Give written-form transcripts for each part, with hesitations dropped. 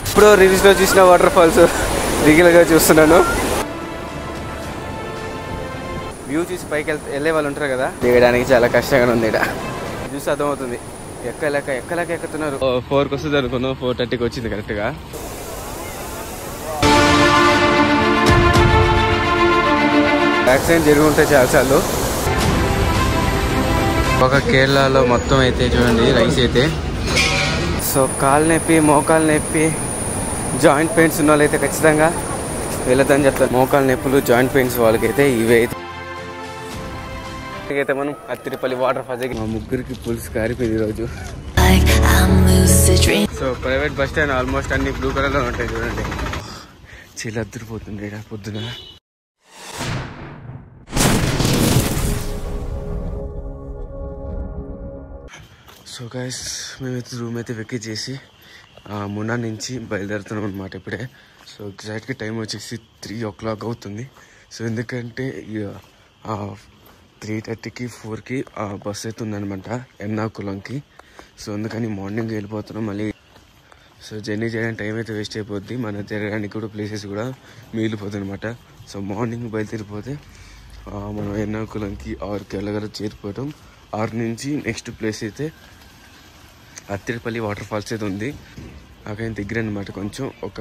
ఇప్పుడు రీల్స్ లో చూసిన వాటర్ ఫాల్స్ రియల్ గా చూస్తున్నాను. వ్యూ చూసి పైకి వెళ్ళే వాళ్ళు ఉంటారు కదా, దిగడానికి చాలా కష్టంగా ఉంది. ఇక్కడ చూసి అర్థమవుతుంది. ఎక్కలేక ఎక్కుతున్నారు. 4కి వస్తుంది అనుకున్నాం, 4:30కి వచ్చింది కరెక్ట్ గా. యాక్సిడెంట్ జరిగి ఉంటాయి చాలాసార్లు. ఒక కేరళలో మొత్తం అయితే చూడండి రైస్ అయితే. సో కాలు నొప్పి, మోకాలు నొప్పి, జాయింట్ పెయిన్స్ ఉన్న వాళ్ళైతే ఖచ్చితంగా వెళ్ళొద్దని చెప్తారు. మోకాలు నొప్పులు, జాయింట్ పెయిన్స్ వాళ్ళకైతే ఇవే అయితే మనం అత్తిరిపల్లి వాటర్ ఫాల్స్ దగ్గర మా ముగ్గురికి పులుసు కారిపోయింది ఈరోజు. So private bus stand almost అన్ని బ్లూ కలర్ లో ఉంటాయి చూడండి. చీల అద్దరిపోతుంది ఇక్కడ పొద్దున. సో గైస్ మేమైతే రూమ్ అయితే వెక్కి చేసి మున్నా నుంచి బయలుదేరుతున్నాం అనమాట ఇప్పుడే. సో ఎగ్జాక్ట్గా టైం వచ్చేసి 3 o'clock అవుతుంది. సో ఎందుకంటే 3:30కి 4కి బస్ అయితే ఉందనమాట ఎర్నాకులంకి. సో అందుకని మార్నింగ్ వెళ్ళిపోతున్నాం మళ్ళీ. సో జర్నీ చేయడానికి టైం అయితే వేస్ట్ అయిపోద్ది, మన తిరగడానికి కూడా ప్లేసెస్ కూడా మిగిలిపోతుంది అనమాట. సో మార్నింగ్ బయలుదేరిపోతే మనం ఎర్నాకులంకి 6కి వెళ్ళగల చేరిపోవటం. 6 నుంచి నెక్స్ట్ ప్లేస్ అయితే అత్తిరిపల్లి వాటర్ ఫాల్స్ అయితే ఉంది. అక్కడ దగ్గర అనమాట, కొంచెం ఒక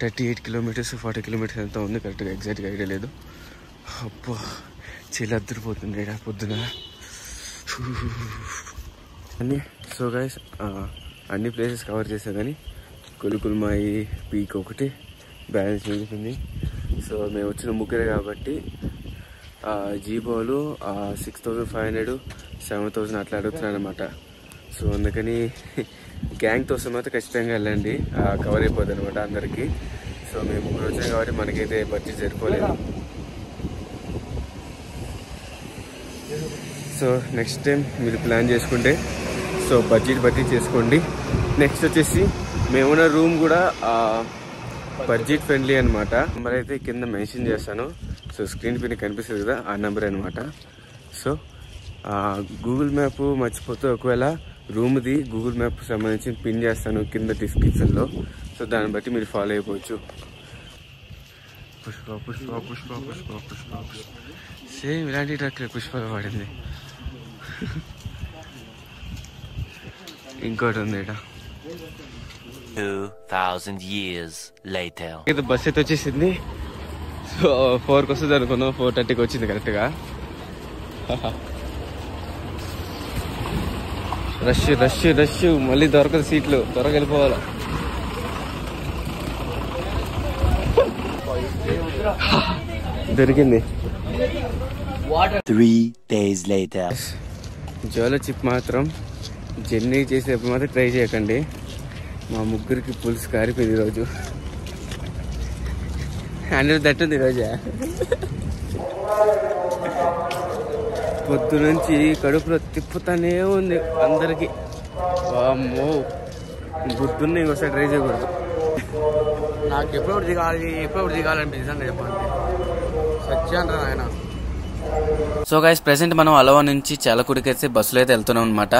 38 kilometers 40 kilometers ఎంత ఉంది కరెక్ట్గా ఎగ్జాక్ట్గా ఐడియా లేదు. అబ్బా చీల అద్దరిపోతుంది ఇక్కడ పొద్దున. సో గైస్ అన్ని ప్లేసెస్ కవర్ చేసా కానీ కొలుకుల్మాయి పీక్ ఒకటి బ్యాలెన్స్ మిగులుతుంది. సో మేము వచ్చిన ముగ్గురే కాబట్టి జీబోలు 6,500 7,000 అట్లా అడుగుతున్నాను అనమాట. సో అందుకని గ్యాంగ్తో వస్తే ఖచ్చితంగా వెళ్ళండి, కవర్ అయిపోద్ది అనమాట అందరికీ. సో మేము ముగ్గురు వచ్చాం కాబట్టి మనకైతే బడ్జెట్ సరిపోలేదు. సో నెక్స్ట్ టైం మీరు ప్లాన్ చేసుకుంటే సో బడ్జెట్ చేసుకోండి. నెక్స్ట్ వచ్చేసి మేమున్న రూమ్ కూడా బడ్జెట్ ఫ్రెండ్లీ అనమాట. నెంబర్ అయితే కింద మెన్షన్ చేస్తాను. సో స్క్రీన్ పైన కనిపిస్తుంది కదా, ఆ నెంబర్ అనమాట. సో గూగుల్ మ్యాప్ మర్చిపోతే ఒకవేళ రూమ్ది గూగుల్ మ్యాప్ సంబంధించి పిన్ చేస్తాను కింద డిస్క్రిప్షన్లో. సో దాన్ని బట్టి మీరు ఫాలో అయిపోవచ్చు. పుష్ప పుష్ప పుష్ప పుష్ప పుష్ప సేమ్ ఇలాంటి ట్రక్ పుష్పలో పడింది. ఇంకోటి ఉంది ఇక్కడ. 2000 years later. ఇది బస్ అయితే వచ్చేసింది. సో 4కి వస్తుంది అనుకున్నాం, 4:30కి వచ్చింది కరెక్ట్గా. రష్ రష్ రష్, మళ్ళీ దొరకదు సీట్లు, త్వరగా వెళ్ళిపోవాలి. దొరికింది. 3 days later. జోలో చిప్ మాత్రం జర్నీ చేసేప్పుడు మాత్రం ట్రై చేయకండి. మా ముగ్గురికి పులుసు కారిపోయింది ఈరోజు. 100 దట్టుంది ఈరోజు. పొద్దు నుంచి కడుపులో తిప్పుతానే ఉంది అందరికి. అమ్మో గుర్తున్న ఇంకోసారి ట్రై చేయకూడదు. నాకు ఎప్పుడు దిగాలనిపించింది చెప్పండి, సత్యాన్ రా ఆయన. సో గైస్ ప్రెసెంట్ మనం అలవా నుంచి చాలకుడికి అయితే బస్సులో అయితే వెళ్తున్నాం అనమాట.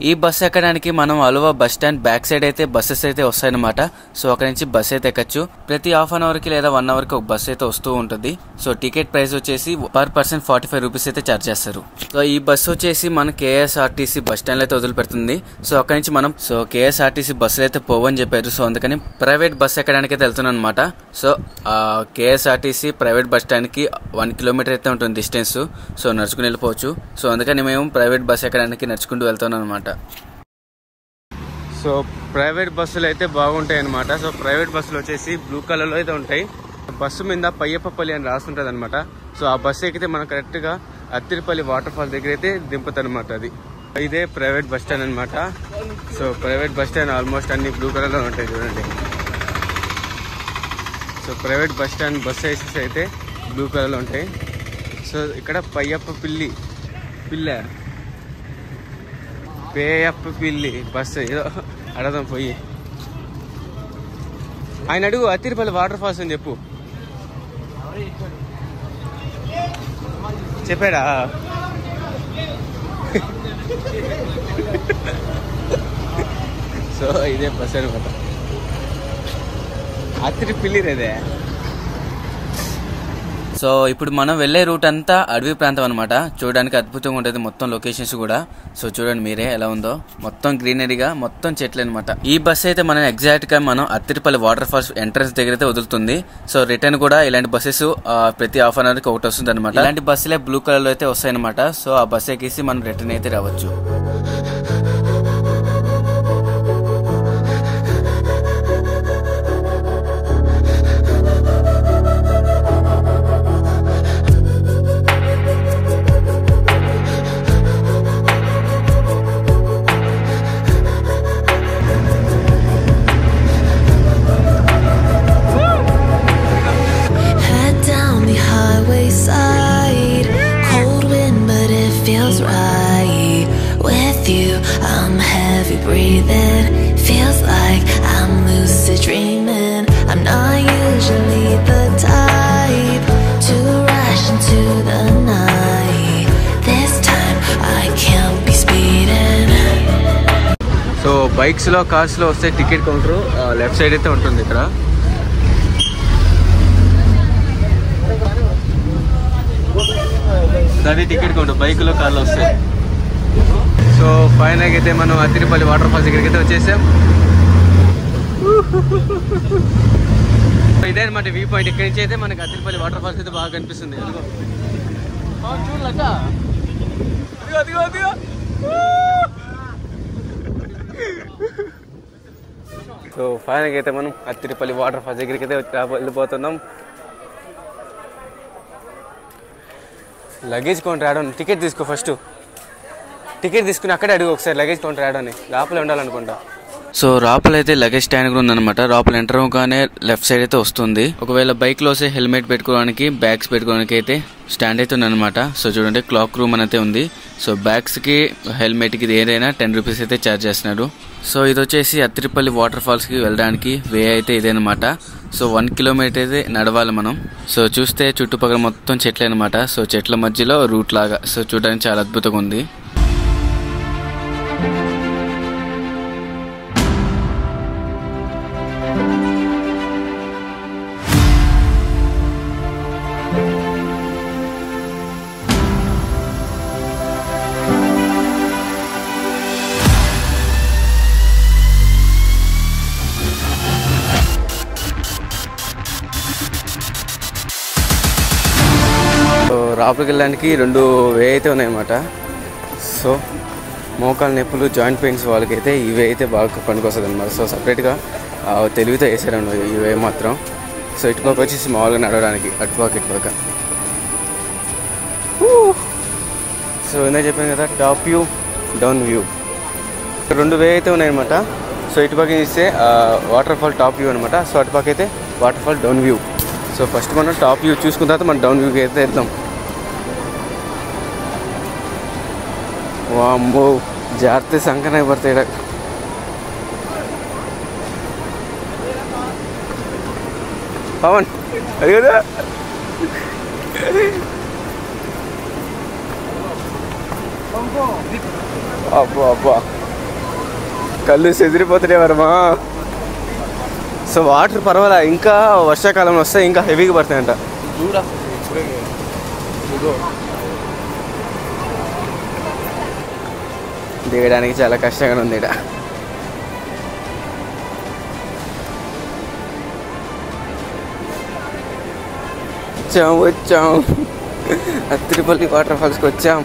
ఈ బస్సు ఎక్కడానికి మనం అలవా బస్ స్టాండ్ బ్యాక్ సైడ్ అయితే బస్సెస్ అయితే వస్తాయన్నమాట. సో అక్కడ నుంచి బస్ అయితే ఎక్కచ్చు. ప్రతి హాఫ్ అన్ అవర్ కి లేదా 1 hour కి ఒక బస్ అయితే వస్తూ ఉంటుంది. సో టికెట్ ప్రైస్ వచ్చేసి పర్ పర్సన్ 45 rupees అయితే చార్జ్ చేస్తారు. సో ఈ బస్సు వచ్చేసి మన KSRTC బస్ స్టాండ్ అయితే వదిలిపెడుతుంది. సో అక్కడ నుంచి మనం KSRTC బస్సులు అయితే పోవని చెప్పారు. సో అందుకని ప్రైవేట్ బస్ ఎక్కడానికి అయితే వెళ్తున్నాం అనమాట. So KSRTC private bus stand కి 1 kilometer అయితే ఉంటుంది డిస్టెన్స్. సో నడుచుకుని వెళ్ళిపోవచ్చు. సో అందుకని మేము ప్రైవేట్ బస్ ఎక్కడానికి నడుచుకుంటూ వెళ్తున్నాం అనమాట. సో ప్రైవేట్ బస్సులు అయితే బాగుంటాయి అనమాట. సో ప్రైవేట్ బస్సులు వచ్చేసి బ్లూ కలర్లో అయితే ఉంటాయి. బస్సు మీద పయ్యప్పపల్లి అని రాస్తుంటుంది అనమాట. సో ఆ బస్సు ఎక్కితే మనం కరెక్ట్గా అత్తిరిపల్లి వాటర్ ఫాల్ దగ్గర అయితే దింపుతుంది అనమాట. అది ఇదే ప్రైవేట్ బస్ స్టాండ్ అనమాట. So private bus stand almost అన్ని బ్లూ కలర్లో ఉంటాయి చూడండి. So private bus stand bus sizes అయితే బ్లూ కలర్లో ఉంటాయి. సో ఇక్కడ పేయప్ప పిల్లి బస్సు ఏదో అడదాం పోయి. ఆయన అడుగు అత్తిరిపల్లి వాటర్ ఫాల్స్ అని చెప్పు. చెప్పాడా? సో ఇదే బస్ అనమాట. అత్తిరిపిల్లిరేదే. సో ఇప్పుడు మనం వెళ్ళే రూట్ అంతా అడవి ప్రాంతం అనమాట. చూడడానికి అద్భుతంగా ఉంటుంది మొత్తం లొకేషన్స్ కూడా. సో చూడండి మీరే ఎలా ఉందో, మొత్తం గ్రీనరీగా, మొత్తం చెట్లు అనమాట. ఈ బస్ అయితే మనం ఎగ్జాక్ట్ గా మనం అత్తిరిపల్లి వాటర్ ఫాల్స్ ఎంట్రన్స్ దగ్గర అయితే వదులుతుంది. సో రిటర్న్ కూడా ఇలాంటి బస్సెస్ ప్రతి హాఫ్ అన్ అవర్ కి ఒకటి వస్తుంది అనమాట. ఇలాంటి బస్సులే బ్లూ కలర్ లో అయితే వస్తాయన్నమాట. సో ఆ బస్ ఎక్కేసి మనం రిటర్న్ అయితే రావచ్చు. Breathing feels like I'm lucid dreaming. I'm not usually the type to rush into the night. This time I can't be speeding. So bikes లో కార్స్ లో వస్తే టికెట్ కౌంటర్ లెఫ్ట్ సైడ్ అయితే ఉంటుంది ఇక్కడ. అది టికెట్ కౌంటర్ బైక్ లో కార్లో వస్తాయి. సో ఫైనల్గా అయితే మనం అత్తిరిపల్లి వాటర్ ఫాల్స్ దగ్గరికి అయితే వచ్చేసాం. ఇదే అనమాట వ్యూ పాయింట్. ఇక్కడి నుంచి అయితే మనకి అత్తిరిపల్లి వాటర్ ఫాల్స్ అయితే బాగా కనిపిస్తుంది. సో ఫైనల్గా అయితే మనం అత్తిరిపల్లి వాటర్ ఫాల్స్ దగ్గరికి అయితే వెళ్ళిపోతున్నాం. లగేజ్ కౌంటర్ రావడం, టికెట్ తీసుకో ఫస్ట్. టికెట్ తీసుకుని అక్కడే అడుగు ఒకసారి లగేజ్ కౌంటర్ రావడాన్ని. లోపల ఉండాలనుకుంటా. సో లోపల అయితే లగేజ్ స్టాండ్ కూడా ఉందన్నమాట. లోపల ఎంటర్ అవగానే లెఫ్ట్ సైడ్ అయితే వస్తుంది. ఒకవేళ బైక్ లో హెల్మెట్ పెట్టుకోవడానికి, బ్యాగ్స్ పెట్టుకోవడానికి అయితే స్టాండ్ అయితే ఉందన్నమాట. సో చూడండి క్లాక్ రూమ్ అయితే ఉంది. సో బ్యాగ్స్ కి, హెల్మెట్ కి ఏదైనా 10 రూపీస్ అయితే ఛార్జ్ చేస్తున్నారు. సో ఇది వచ్చేసి అత్తిరిపల్లి వాటర్ ఫాల్స్ కి వెళ్ళడానికి వే అయితే ఇదేనమాట. సో 1 కిలోమీటర్ అయితే నడవాలి మనం. సో చూస్తే చుట్టుపక్కల మొత్తం చెట్లే అనమాట. సో చెట్ల మధ్యలో రూట్ లాగా. సో చూడడానికి చాలా అద్భుతంగా ఉంది. లోపలికి వెళ్ళడానికి 2 వే అయితే ఉన్నాయన్నమాట. సో మోకాలు నొప్పులు, జాయింట్ పెయిన్స్ వాళ్ళకైతే ఈ వే అయితే బాగా పనికొస్తుంది అనమాట. సో సపరేట్గా తెలివితో వేసారన్నమాట ఈ వే మాత్రం. సో ఇటుపక్క వచ్చేసి మామూలుగా నడవడానికి, అటుపక్క ఇటుపక్క. సో ఇందాక చెప్పాను కదా, టాప్ వ్యూ, డౌన్ వ్యూ. 2 వే అయితే ఉన్నాయన్నమాట. సో ఇటుపక్క చూస్తే వాటర్ ఫాల్ టాప్ వ్యూ అనమాట. సో అటుపక్క అయితే water fall down view. So first మనం టాప్ వ్యూ చూసుకున్న తర్వాత మనం డౌన్ వ్యూకి అయితే వెళ్తాం. వామ్మో, జాగ్రత్త సంకన పడతాయి. పవన్ అది కదా. అబ్బా అబ్బా, కళ్ళు చెదిరిపోతున్నాయి వర్మా. సో వాటర్ పర్వాలే, ఇంకా వర్షాకాలంలో వస్తే ఇంకా హెవీగా పడతాయంట. దిగడానికి చాలా కష్టంగా ఉంది ఇక్కడ. వచ్చాం అత్తిరిపల్లి వాటర్ ఫాల్స్కి వచ్చాం.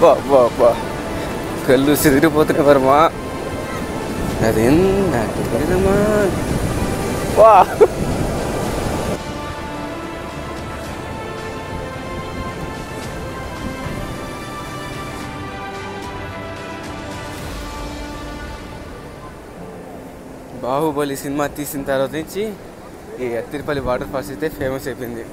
బా బా బా, కళ్ళు చెదిరిపోతున్నాయి వర్మా. అదేందమ్మా. వా, బాహుబలి సినిమా తీసిన తర్వాత నుంచి ఈ అత్తిరిపల్లి వాటర్ ఫాల్స్ అయితే ఫేమస్ అయిపోయింది.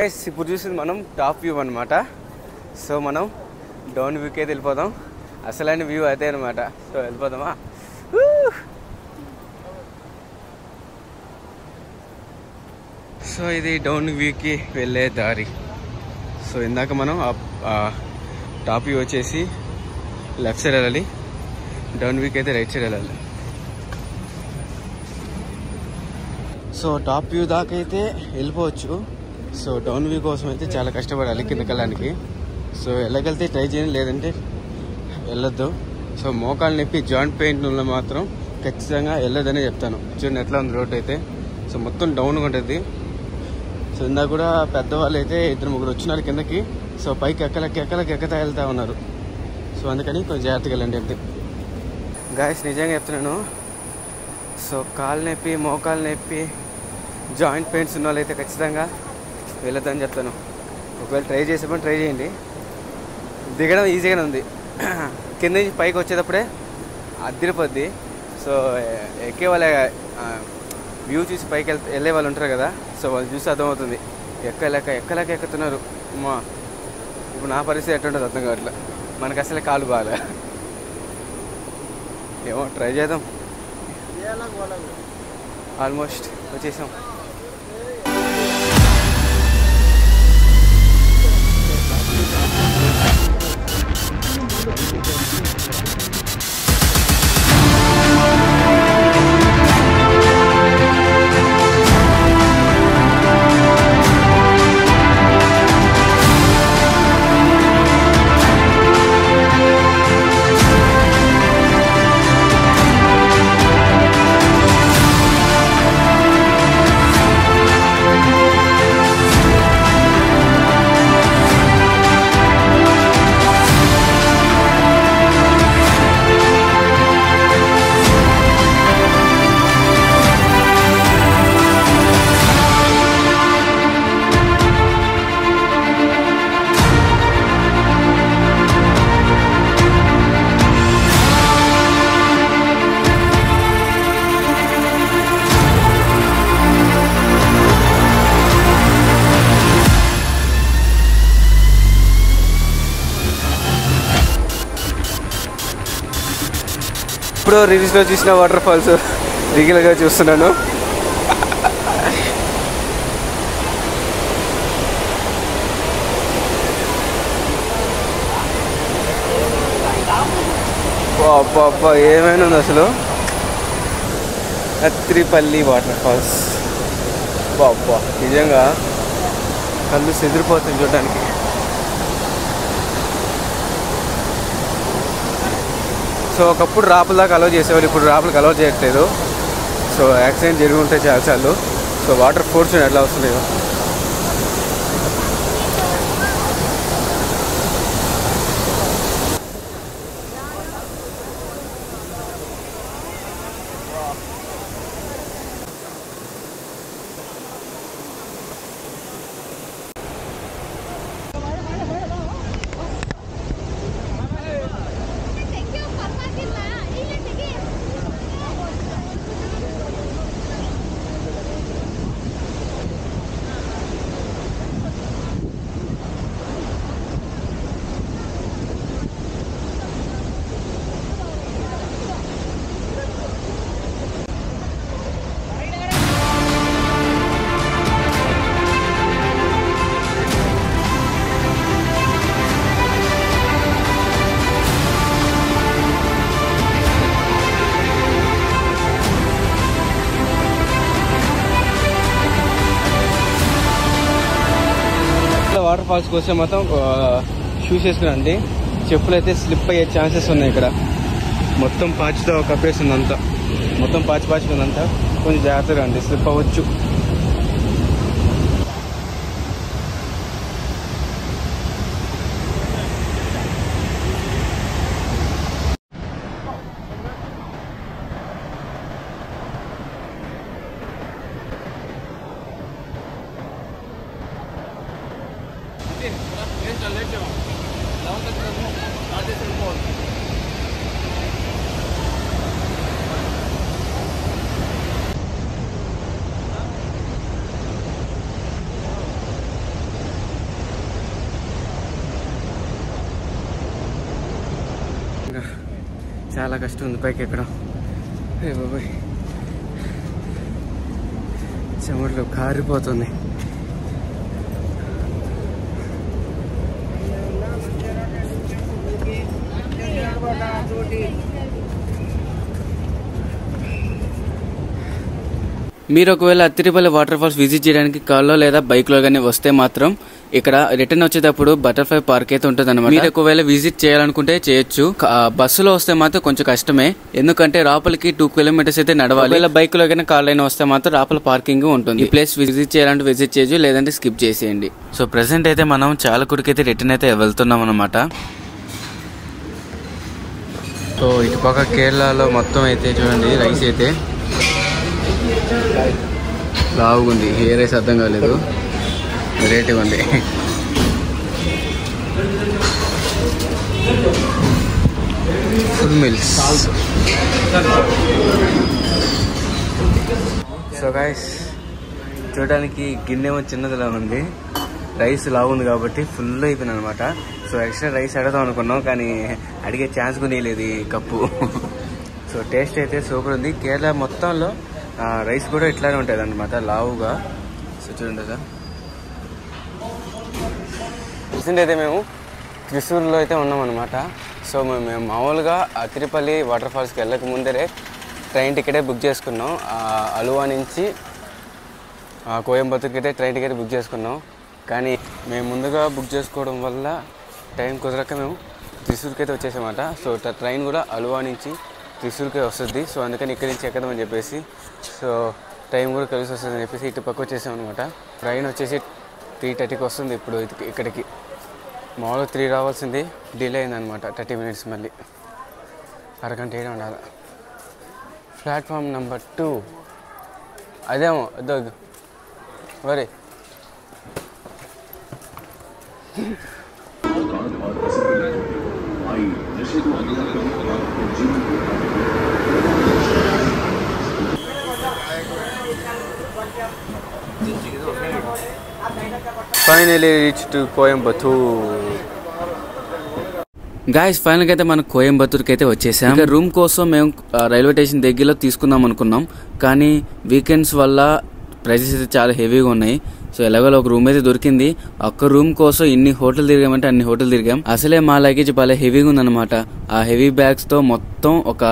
ఇప్పుడు చూసింది మనం టాప్ వ్యూ అనమాట. సో మనం డౌన్ వ్యూకి అయితే వెళ్ళిపోదాం. అసలైన వ్యూ అయితే అనమాట. సో వెళ్ళిపోదామా? సో ఇది డౌన్ వ్యూకి వెళ్ళే దారి. సో ఇందాక మనం టాప్ వ్యూ వచ్చేసి లెఫ్ట్ సైడ్ వెళ్ళాలి, డౌన్ వ్యూకి అయితే రైట్ సైడ్ వెళ్ళాలి. సో టాప్ వ్యూ దాకా అయితే వెళ్ళిపోవచ్చు. సో డౌన్ వ్యూ కోసం అయితే చాలా కష్టపడాలి కిందకి వెళ్ళడానికి. సో వెళ్ళగలితే ట్రై చేయండి, లేదంటే వెళ్ళొద్దు. సో మోకాలు నొప్పి జాయింట్ పెయిన్ ఉన్న మాత్రం ఖచ్చితంగా వెళ్ళొద్దనే చెప్తాను. చూడండి ఎట్లా ఉంది రోడ్ అయితే. సో మొత్తం డౌన్గా ఉంటుంది. సో ఇందాక కూడా పెద్దవాళ్ళు అయితే 2-3 వచ్చినారు కిందకి. సో పైకి ఎక్కతా వెళ్తూ ఉన్నారు. సో అందుకని కొంచెం జాగ్రత్తగా వెళ్ళండి అంతే. గాయస్ నిజంగా చెప్తున్నాను. సో కాలు నొప్పి, మోకాలు నొప్పి, జాయింట్ పెయిన్స్ ఉన్న వాళ్ళు అయితే ఖచ్చితంగా వెళ్ళొద్దని చెప్తాను. ఒకవేళ ట్రై చేసేప్పుడు ట్రై చేయండి. దిగడం ఈజీగానే ఉంది. కింద నుంచి పైకి వచ్చేటప్పుడే అదిరిపోద్ది. సో ఎక్కే వాళ్ళ వ్యూ చూసి పైకి వెళ్ళే వాళ్ళు ఉంటారు కదా. సో వాళ్ళు చూసి అర్థమవుతుంది. ఎక్కలేక ఎక్కుతున్నారు. అమ్మా ఇప్పుడు నా పరిస్థితి ఎట్టుంటుంది అర్థం కావట్లే. మనకు అసలే కాలు బాగా. ఏమో ట్రై చేద్దాం. ఆల్మోస్ట్ వచ్చేసాం. ఇప్పుడు రిలీజ్లో చూసిన వాటర్ ఫాల్స్ దిగిలగా చూస్తున్నాను. అబ్బా ఏమైనా ఉంది అసలు. అత్రిపల్లి వాటర్ ఫాల్స్. అబ్బా నిజంగా కళ్ళు చెదిరిపోతుంది చూడడానికి. సో ఒకప్పుడు రాపుల దాకా అలౌ చేసేవాళ్ళు, ఇప్పుడు రాపులకు అలౌ చేయట్లేదు. సో యాక్సిడెంట్ జరిగి ఉంటాయి చాలాసార్లు. సో వాటర్ ఫోర్స్ ఎట్లా వస్తున్నాయో. వాటర్ ఫాల్స్కి వస్తే మొత్తం షూస్ వేసుకురండి. చెప్పులు అయితే స్లిప్ అయ్యే ఛాన్సెస్ ఉన్నాయి. ఇక్కడ మొత్తం పాచితో కప్పేస్తుంది అంతా. మొత్తం పాచి ఉందంతా. కొంచెం జాగ్రత్తగా అండి, స్లిప్ అవ్వచ్చు. చాలా కష్టం ఉంది పైకి ఎక్కడం. ఏ బాబాయ్, చెమటలు కారిపోతుంది. మీరు ఒకవేళ అత్తిరిపల్లి వాటర్ ఫాల్స్ విజిట్ చేయడానికి కార్లో లేదా బైక్లో కానీ వస్తే మాత్రం ఇక్కడ రిటర్న్ వచ్చేటప్పుడు బటర్ఫ్లై పార్క్ అయితే ఉంటుంది అనమాట. మీరు ఒకవేళ విజిట్ చేయాలనుకుంటే చేయొచ్చు. బస్సులో వస్తే మాత్రం కొంచెం కష్టమే, ఎందుకంటే లోపలికి 2 కిలోమీటర్స్ అయితే నడవాలి. ఒకవేళ బైక్ లో కానీ కార్ లైన్ వస్తే మాత్రం లోపల పార్కింగ్ ఉంటుంది. ఈ ప్లేస్ విజిట్ చేయాలంటే విజిట్ చేయొచ్చు, లేదంటే స్కిప్ చేసేయండి. సో ప్రెసెంట్ అయితే మనం చాలకుడికి అయితే రిటర్న్ అయితే వెళ్తున్నాం అనమాట. సో ఇటుపక్క కేరళలో మొత్తం అయితే చూడండి రైస్ అయితే లావుగుంది. హెయిర్ రైస్ అర్థం కాలేదు, వెరైటీగా ఉంది. Full meals. సో గైస్, చూడడానికి గిన్నె చిన్నదిలా ఉంది, రైస్ లావుంది కాబట్టి ఫుల్ అయిపోయింది అనమాట. సో ఎక్స్ట్రా రైస్ అడదాం అనుకున్నాం, కానీ అడిగే ఛాన్స్ కూడా లేదు ఈ కప్పు. సో టేస్ట్ అయితే సూపర్ ఉంది. కేరళ మొత్తంలో రైస్ కూడా ఇట్లానే ఉంటుంది అనమాట, లావుగా. సో చూడండి సార్, ప్రజెంట్ అయితే మేము త్రిశూర్లో అయితే ఉన్నాం అనమాట. సో మేము మామూలుగా అత్తిరిపల్లి వాటర్ ఫాల్స్కి వెళ్ళక ముందరే ట్రైన్ టికెటే బుక్ చేసుకున్నాం. అలువా నుంచి కోయంబత్తూర్కి అయితే ట్రైన్ టికెట్ బుక్ చేసుకున్నాం. కానీ మేము ముందుగా బుక్ చేసుకోవడం వల్ల టైం కుదరక మేము త్రిశూర్కి అయితే వచ్చేసామన్నమాట. సో ట్రైన్ కూడా అలువా నుంచి త్రిశూర్కి వస్తుంది. సో అందుకని ఇక్కడి నుంచి ఎక్కదామని చెప్పేసి, సో టైం కూడా కలిసి వస్తుందని చెప్పేసి ఇటు పక్క వచ్చేసాం అనమాట. ట్రైన్ వచ్చేసి 3:30కి వస్తుంది ఇప్పుడు ఇక్కడికి. మామూలుగా 3 రావాల్సింది, డిలే అయిందనమాట 30 మినిట్స్. మళ్ళీ అరగంట ఏడా ఉండాలి. ప్లాట్ఫామ్ నెంబర్ 2 అదేమో అదో వరే. Finally reached to Coimbatore. Guys, ఫైనల్గా అయితే మనం కోయంబత్తూర్కి అయితే వచ్చేసాం. ఇంకా రూమ్ కోసం మేము రైల్వే స్టేషన్ దగ్గరలో తీసుకుందాం అనుకున్నాం, కానీ వీకెండ్స్ వల్ల ప్రైజెస్ అయితే చాలా హెవీగా ఉన్నాయి. సో ఎలాగోలా ఒక రూమ్ అయితే దొరికింది. ఒక్క రూమ్ కోసం ఇన్ని హోటల్ తిరిగామంటే అన్ని హోటల్ తిరిగాం. అసలే మా లగేజ్ బాగా హెవీగా ఉందన్నమాట. ఆ హెవీ బ్యాగ్స్ తో మొత్తం ఒక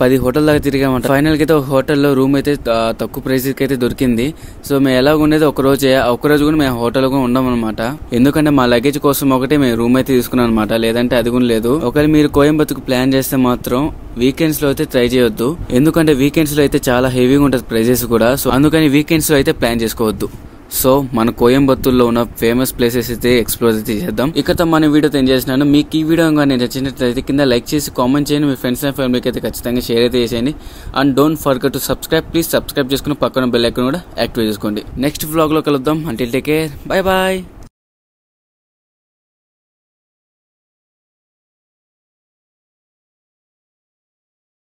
10 హోటల్ దాకా తిరిగామంట. ఫైనల్ కి అయితే ఒక హోటల్లో రూమ్ అయితే తక్కువ ప్రైస్ కి అయితే దొరికింది. సో మేము ఎలా ఉండేది ఒక రోజు కూడా మేము హోటల్ కూడా ఉండమన్నమాట. ఎందుకంటే మా లగేజ్ కోసం ఒకటే మేము రూమ్ అయితే తీసుకున్నాం అనమాట, లేదంటే అది కూడా లేదు. ఒకవేళ మీరు కోయంబత్తూర్కి ప్లాన్ చేస్తే మాత్రం వీకెండ్స్ లో అయితే ట్రై చేయొద్దు, ఎందుకంటే వీకెండ్స్ లో అయితే చాలా హెవీగా ఉంటుంది ప్రైజెస్ కూడా. సో అందుకని వీకెండ్స్ లో అయితే ప్లాన్ చేసుకోవద్దు. సో మన కోయంబత్తూర్లో ఉన్న ఫేమస్ ప్లేసెస్ అయితే ఎక్స్ప్లోర్ అయితే చేద్దాం. ఇకతో మన వీడియోతో ఎంజాయ్ చేసినాను. మీకు ఈ వీడియో కానీ నచ్చినట్లయితే కింద లైక్ చేసి కామెంట్ చేయండి. మీ ఫ్రెండ్స్ అండ్ ఫ్యామిలీకి అయితే ఖచ్చితంగా షేర్ అయితే చేసేయండి. And don't forget to subscribe. Please subscribe చేసుకుని పక్కన బెల్ ఐకాన్ కూడా యాక్టివేట్ చేసుకోండి. నెక్స్ట్ వ్లాగ్ లో కలుద్దాం. Until take care, bye bye.